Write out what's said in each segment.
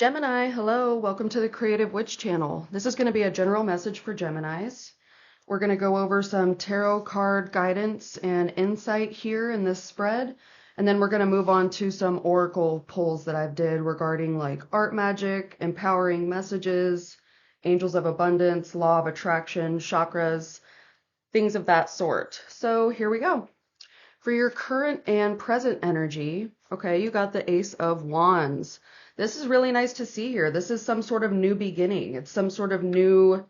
Gemini, hello, welcome to the Creative Witch channel. This is going to be a general message for Geminis. We're going to go over some tarot card guidance and insight here in this spread, and then we're going to move on to some oracle pulls that I've did regarding like art magic, empowering messages, angels of abundance, law of attraction, chakras, things of that sort. So here we go. For your current and present energy, okay, you got the Ace of Wands. This is really nice to see here. This is some sort of new beginning. It's some sort of new,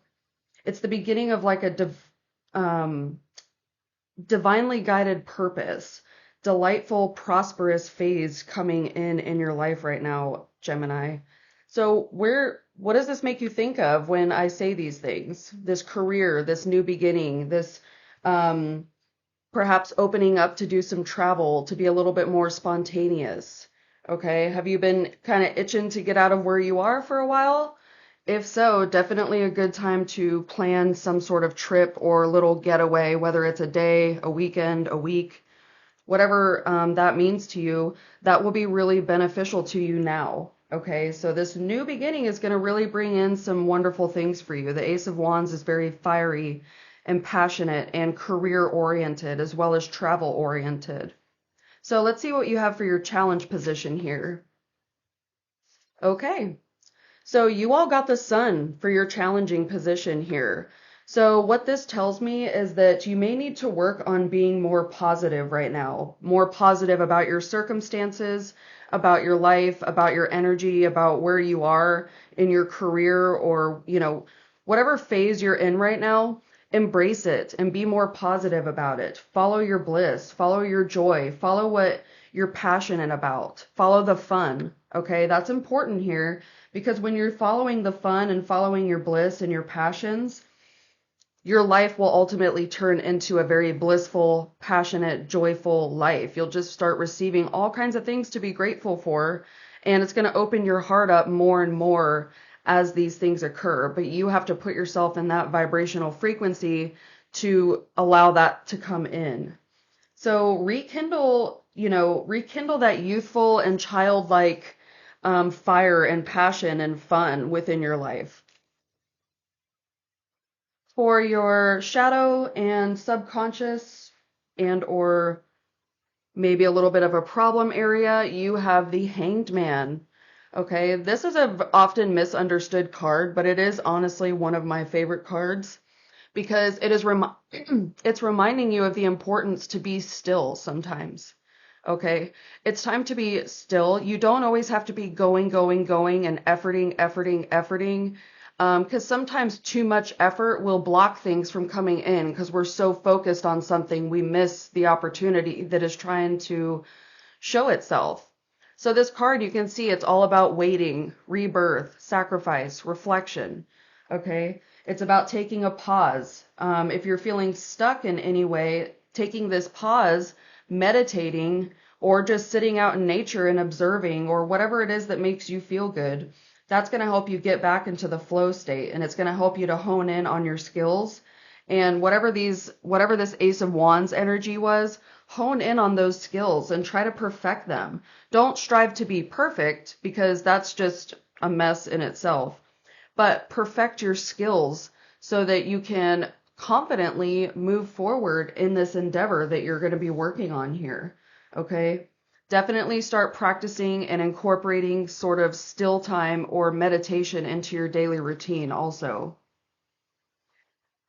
it's the beginning of like a divinely guided purpose, delightful, prosperous phase coming in your life right now, Gemini. So what does this make you think of when I say these things? This career, this new beginning, this perhaps opening up to do some travel, to be a little bit more spontaneous. Okay, have you been kind of itching to get out of where you are for a while? If so, definitely a good time to plan some sort of trip or little getaway, whether it's a day, a weekend, a week, whatever that means to you, that will be really beneficial to you now. Okay, so this new beginning is going to really bring in some wonderful things for you. The Ace of Wands is very fiery and passionate and career oriented as well as travel oriented. So let's see what you have for your challenge position here. Okay, so you all got the Sun for your challenging position here. So what this tells me is that you may need to work on being more positive right now, more positive about your circumstances, about your life, about your energy, about where you are in your career or, whatever phase you're in right now. Embrace it and be more positive about it. Follow your bliss, follow your joy, follow what you're passionate about, follow the fun. Okay, that's important here because when you're following the fun and following your bliss and your passions, your life will ultimately turn into a very blissful, passionate, joyful life. You'll just start receiving all kinds of things to be grateful for, and it's going to open your heart up more and more as these things occur, but you have to put yourself in that vibrational frequency to allow that to come in. So rekindle that youthful and childlike fire and passion and fun within your life. For your shadow and subconscious and or maybe a little bit of a problem area, you have the Hanged Man. Okay, this is a often misunderstood card, but it is honestly one of my favorite cards because it is it's reminding you of the importance to be still sometimes. Okay, it's time to be still. You don't always have to be going and efforting, because sometimes too much effort will block things from coming in because we're so focused on something we miss the opportunity that is trying to show itself. So this card, you can see it's all about waiting, rebirth, sacrifice, reflection. Okay, it's about taking a pause. If you're feeling stuck in any way, taking this pause, meditating, or just sitting out in nature and observing, or whatever it is that makes you feel good, that's going to help you get back into the flow state, and it's going to help you to hone in on your skills. And whatever this Ace of Wands energy was, hone in on those skills and try to perfect them. Don't strive to be perfect because that's just a mess in itself. But perfect your skills so that you can confidently move forward in this endeavor that you're going to be working on here. Okay? Definitely start practicing and incorporating sort of still time or meditation into your daily routine also.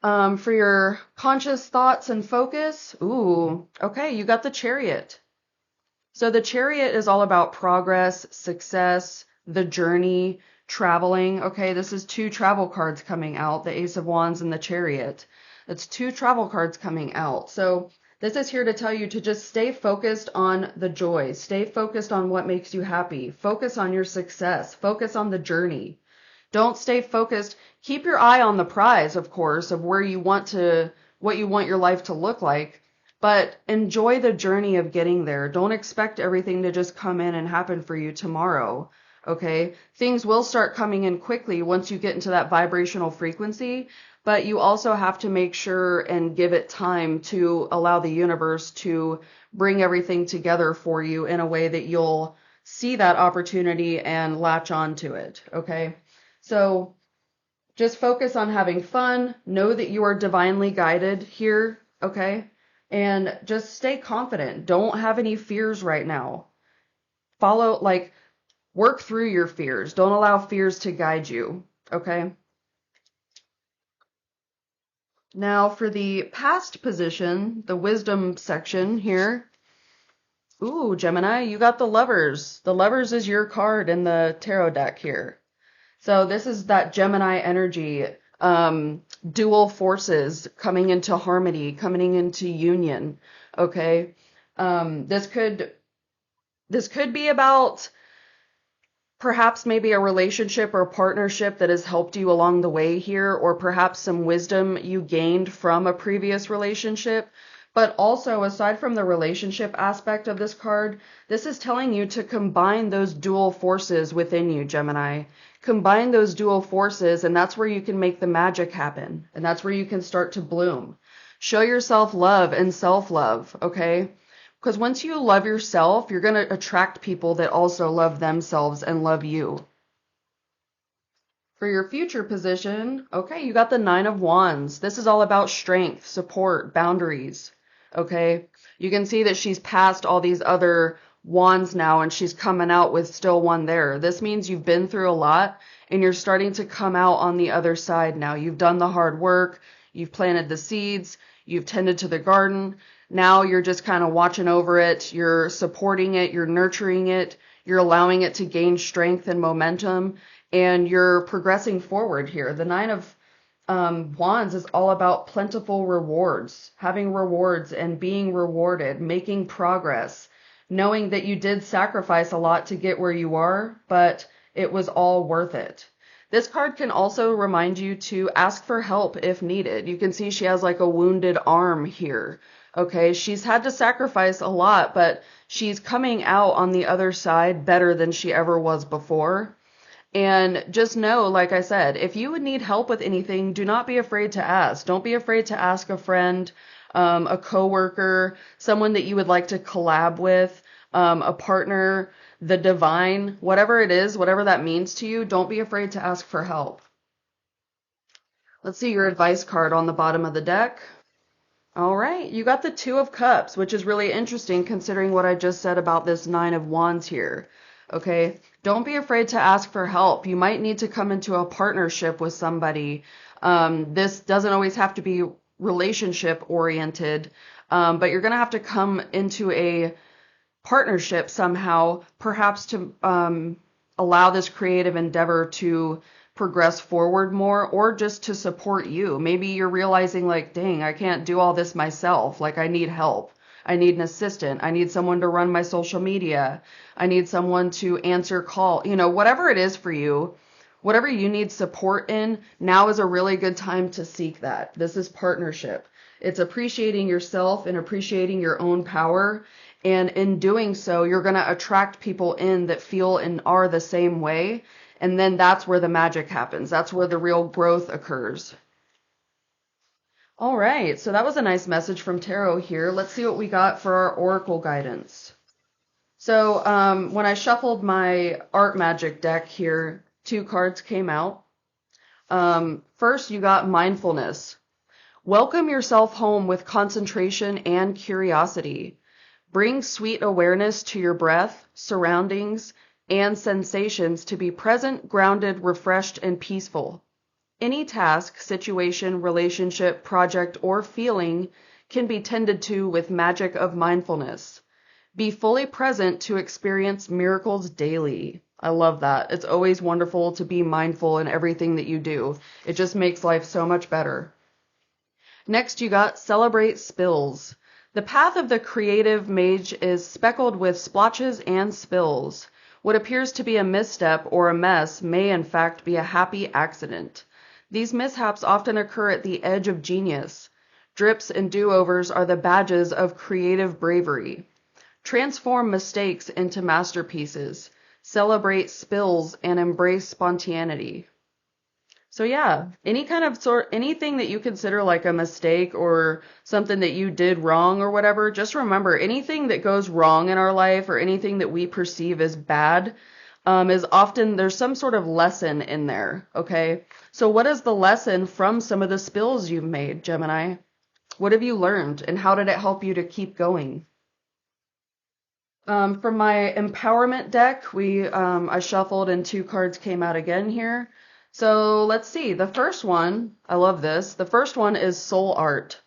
For your conscious thoughts and focus, okay, you got the Chariot. So the Chariot is all about progress, success, the journey, traveling. Okay, this is two travel cards coming out, the Ace of Wands and the Chariot. That's two travel cards coming out. So this is here to tell you to just stay focused on the joy. Stay focused on what makes you happy. Focus on your success. Focus on the journey. Don't stay focused. Keep your eye on the prize, of course, of what you want your life to look like, but enjoy the journey of getting there. Don't expect everything to just come in and happen for you tomorrow. Okay? Things will start coming in quickly once you get into that vibrational frequency, but you also have to make sure and give it time to allow the universe to bring everything together for you in a way that you'll see that opportunity and latch on to it, okay? So just focus on having fun. Know that you are divinely guided here, okay? And just stay confident. Don't have any fears right now. Work through your fears. Don't allow fears to guide you, okay? Now for the past position, the wisdom section here. Ooh, Gemini, you got the Lovers. The Lovers is your card in the tarot deck here. So this is that Gemini energy, dual forces coming into harmony, coming into union, okay? This could be about perhaps maybe a relationship or partnership that has helped you along the way here, or perhaps some wisdom you gained from a previous relationship. But also, aside from the relationship aspect of this card, this is telling you to combine those dual forces within you, Gemini. Combine those dual forces, and that's where you can make the magic happen. And that's where you can start to bloom. Show yourself love and self-love, okay? Because once you love yourself, you're going to attract people that also love themselves and love you. For your future position, okay, you got the Nine of Wands. This is all about strength, support, boundaries, okay? You can see that she's past all these other wands now and she's coming out with still one there. This means you've been through a lot and you're starting to come out on the other side now. You've done the hard work, you've planted the seeds, you've tended to the garden. Now you're just kind of watching over it, you're supporting it, you're nurturing it, you're allowing it to gain strength and momentum, and you're progressing forward here. The Nine of Wands is all about plentiful rewards, having rewards and being rewarded, making progress, knowing that you did sacrifice a lot to get where you are, but it was all worth it. This card can also remind you to ask for help if needed. You can see she has like a wounded arm here. Okay, she's had to sacrifice a lot, but she's coming out on the other side better than she ever was before. And just know, like I said, if you would need help with anything, do not be afraid to ask. Don't be afraid to ask a friend, a coworker, someone that you would like to collab with, a partner, the divine, whatever it is, whatever that means to you, don't be afraid to ask for help. Let's see your advice card on the bottom of the deck. All right, you got the Two of Cups, which is really interesting considering what I just said about this Nine of Wands here. Okay, don't be afraid to ask for help. You might need to come into a partnership with somebody. This doesn't always have to be relationship oriented, but you're going to have to come into a partnership somehow, perhaps to allow this creative endeavor to progress forward more, or just to support you. Maybe you're realizing like, dang, I can't do all this myself. Like, I need help. I need an assistant. I need someone to run my social media. I need someone to answer call. You know, whatever it is for you, whatever you need support in, now is a really good time to seek that. This is partnership. It's appreciating yourself and appreciating your own power. And in doing so, you're going to attract people in that feel and are the same way. And then that's where the magic happens. That's where the real growth occurs. All right, so that was a nice message from Tarot here. Let's see what we got for our Oracle guidance. So when I shuffled my Art Magic deck here, 2 cards came out. First, you got Mindfulness. Welcome yourself home with concentration and curiosity. Bring sweet awareness to your breath, surroundings, and sensations to be present, grounded, refreshed, and peaceful. Any task, situation, relationship, project, or feeling can be tended to with magic of mindfulness. Be fully present to experience miracles daily. I love that. It's always wonderful to be mindful in everything that you do. It just makes life so much better. Next, you got Celebrate Spills. The path of the creative mage is speckled with splotches and spills. What appears to be a misstep or a mess may in fact be a happy accident. These mishaps often occur at the edge of genius. Drips and do-overs are the badges of creative bravery. Transform mistakes into masterpieces. Celebrate spills and embrace spontaneity. So yeah, anything that you consider like a mistake or something that you did wrong or whatever, just remember anything that goes wrong in our life or anything that we perceive as bad, is often there's some sort of lesson in there. Okay. So what is the lesson from some of the spills you've made, Gemini? What have you learned and how did it help you to keep going? From my empowerment deck, I shuffled and two cards came out again here. So let's see. The first one, I love this. The first one is soul art.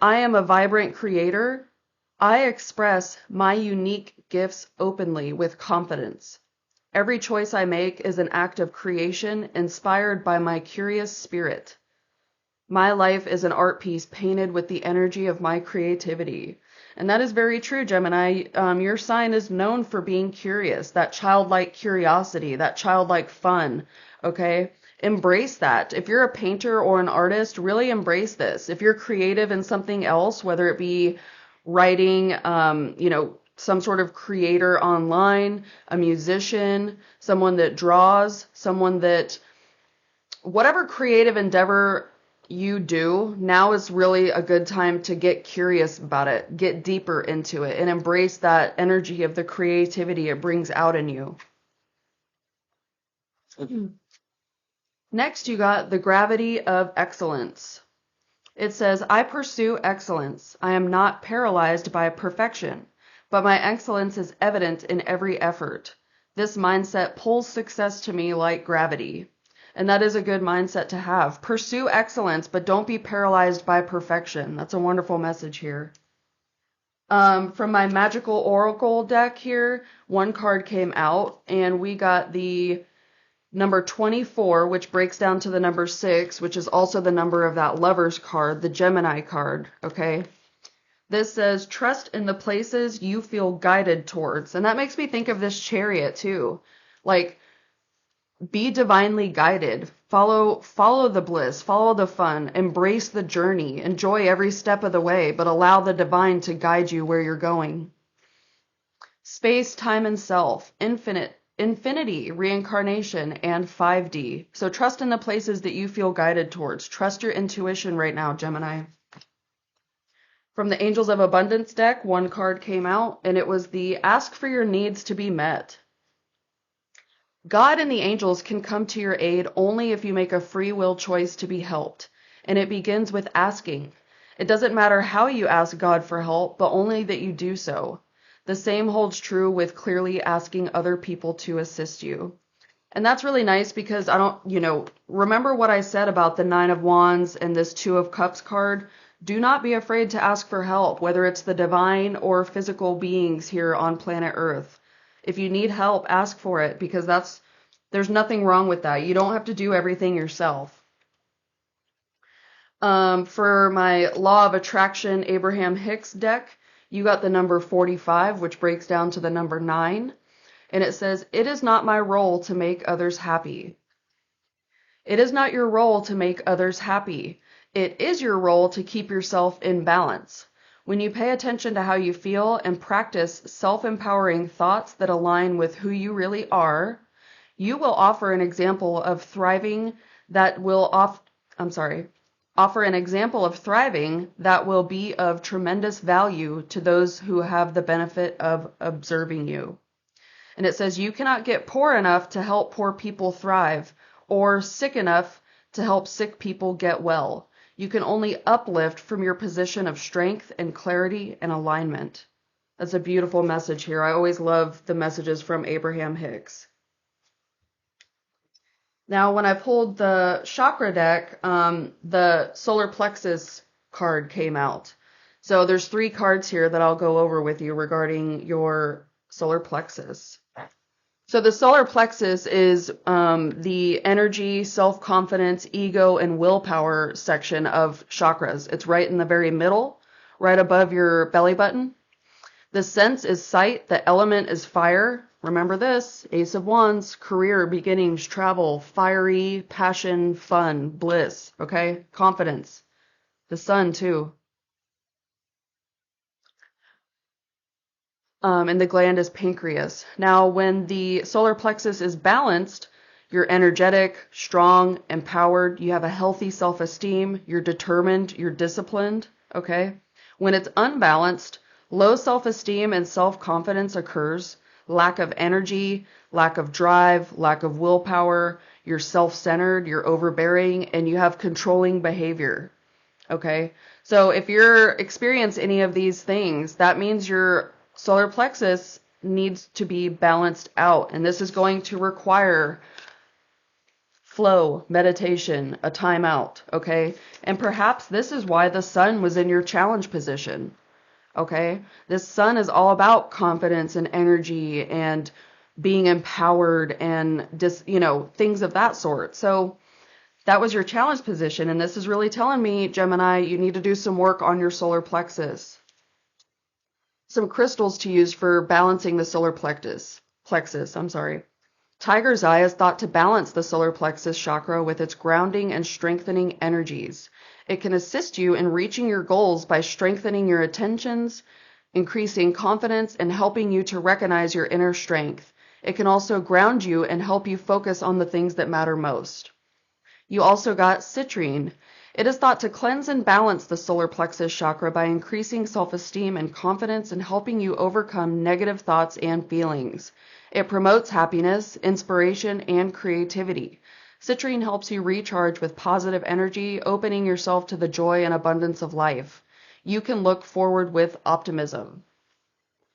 I am a vibrant creator. I express my unique gifts openly with confidence. Every choice I make is an act of creation inspired by my curious spirit. My life is an art piece painted with the energy of my creativity. And that is very true, Gemini. Your sign is known for being curious, that childlike curiosity, that childlike fun. Okay? Embrace that. If you're a painter or an artist, really embrace this. If you're creative in something else, whether it be writing, some sort of creator online, a musician, someone that draws, whatever creative endeavor you do, now is really a good time to get curious about it, get deeper into it, and embrace that energy of the creativity it brings out in you. Next, you got the gravity of excellence. It says, I pursue excellence. I am not paralyzed by perfection, but my excellence is evident in every effort. This mindset pulls success to me like gravity. And that is a good mindset to have. Pursue excellence, but don't be paralyzed by perfection. That's a wonderful message here. From my magical oracle deck here, one card came out, and we got the number 24, which breaks down to the number 6, which is also the number of that Lover's card, the Gemini card, okay? This says, trust in the places you feel guided towards. And that makes me think of this Chariot, too. Like, be divinely guided. Follow the bliss, follow the fun, embrace the journey, enjoy every step of the way, but allow the divine to guide you where you're going. Space, time, and self, infinity, reincarnation, and 5D. So trust in the places that you feel guided towards. Trust your intuition right now, Gemini. From the Angels of Abundance deck, one card came out, and it was the Ask for Your Needs to Be Met. God and the angels can come to your aid only if you make a free will choice to be helped, and it begins with asking. It doesn't matter how you ask God for help, but only that you do so. The same holds true with clearly asking other people to assist you. And that's really nice because remember what I said about the Nine of Wands and this Two of Cups card? Do not be afraid to ask for help, whether it's the divine or physical beings here on planet Earth. If you need help, ask for it because there's nothing wrong with that. You don't have to do everything yourself. For my Law of Attraction Abraham Hicks deck, you got the number 45, which breaks down to the number 9. And it says, it is not my role to make others happy. It is not your role to make others happy. It is your role to keep yourself in balance. When you pay attention to how you feel and practice self-empowering thoughts that align with who you really are, you will offer an example of thriving that will offer an example of thriving that will be of tremendous value to those who have the benefit of observing you. And it says you cannot get poor enough to help poor people thrive or sick enough to help sick people get well. You can only uplift from your position of strength and clarity and alignment. That's a beautiful message here. I always love the messages from Abraham Hicks. Now, when I pulled the chakra deck, the solar plexus card came out. So there's 3 cards here that I'll go over with you regarding your solar plexus. So the solar plexus is the energy, self-confidence, ego, and willpower section of chakras. It's right in the very middle, right above your belly button. The sense is sight. The element is fire. Remember this, Ace of Wands, career, beginnings, travel, fiery, passion, fun, bliss, okay? Confidence. The sun, too. And the gland is pancreas. Now, when the solar plexus is balanced, You're energetic, strong, empowered. You have a healthy self-esteem. You're determined. You're disciplined. Okay? When it's unbalanced, low self-esteem and self-confidence occurs. Lack of energy, lack of drive, lack of willpower. You're self-centered. You're overbearing, and you have controlling behavior. Okay? So if you're experiencing any of these things, that means your solar plexus needs to be balanced out. And this is going to require flow, meditation, a timeout, okay? And perhaps this is why the sun was in your challenge position, okay? This sun is all about confidence and energy and being empowered and things of that sort. So that was your challenge position. And this is really telling me, Gemini, you need to do some work on your solar plexus. Some crystals to use for balancing the solar plexus. Tiger's Eye is thought to balance the solar plexus chakra with its grounding and strengthening energies. It can assist you in reaching your goals by strengthening your attentions, increasing confidence, and helping you to recognize your inner strength. It can also ground you and help you focus on the things that matter most. You also got citrine. It is thought to cleanse and balance the solar plexus chakra by increasing self-esteem and confidence and helping you overcome negative thoughts and feelings. It promotes happiness, inspiration, and creativity. Citrine helps you recharge with positive energy, opening yourself to the joy and abundance of life. You can look forward with optimism.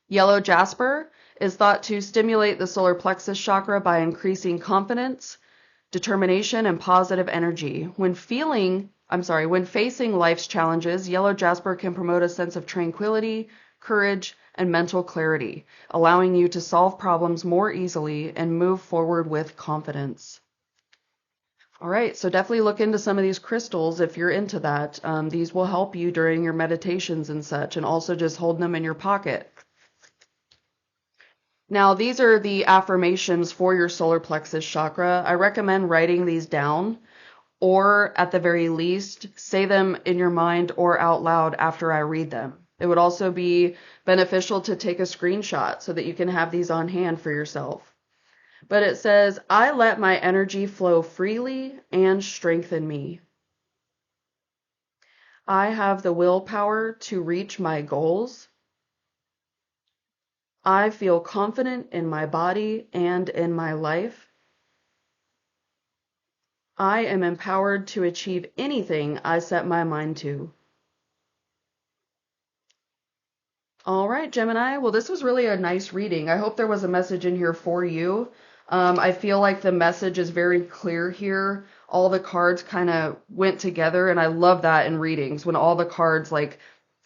Yellow jasper is thought to stimulate the solar plexus chakra by increasing confidence, determination, and positive energy. When facing life's challenges, yellow jasper can promote a sense of tranquility, courage, and mental clarity, allowing you to solve problems more easily and move forward with confidence. All right, so definitely look into some of these crystals if you're into that. These will help you during your meditations and such, and also just holding them in your pocket. Now, these are the affirmations for your solar plexus chakra. I recommend writing these down, or at the very least, say them in your mind or out loud after I read them. It would also be beneficial to take a screenshot so that you can have these on hand for yourself. But it says, I let my energy flow freely and strengthen me. I have the willpower to reach my goals. I feel confident in my body and in my life. I am empowered to achieve anything I set my mind to. All right, Gemini. Well, this was really a nice reading. I hope there was a message in here for you. I feel like the message is very clear here. All the cards kind of went together, and I love that in readings when all the cards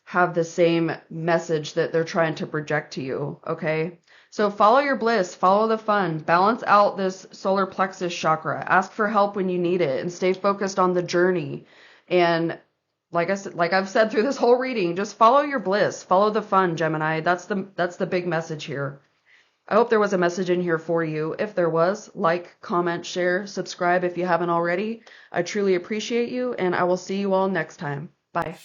have the same message that they're trying to project to you, okay? So follow your bliss, follow the fun, balance out this solar plexus chakra, ask for help when you need it, and stay focused on the journey. And like I've said through this whole reading, just follow your bliss, follow the fun, Gemini. That's the big message here. I hope there was a message in here for you. If there was, like, comment, share, subscribe if you haven't already. I truly appreciate you, and I will see you all next time. Bye.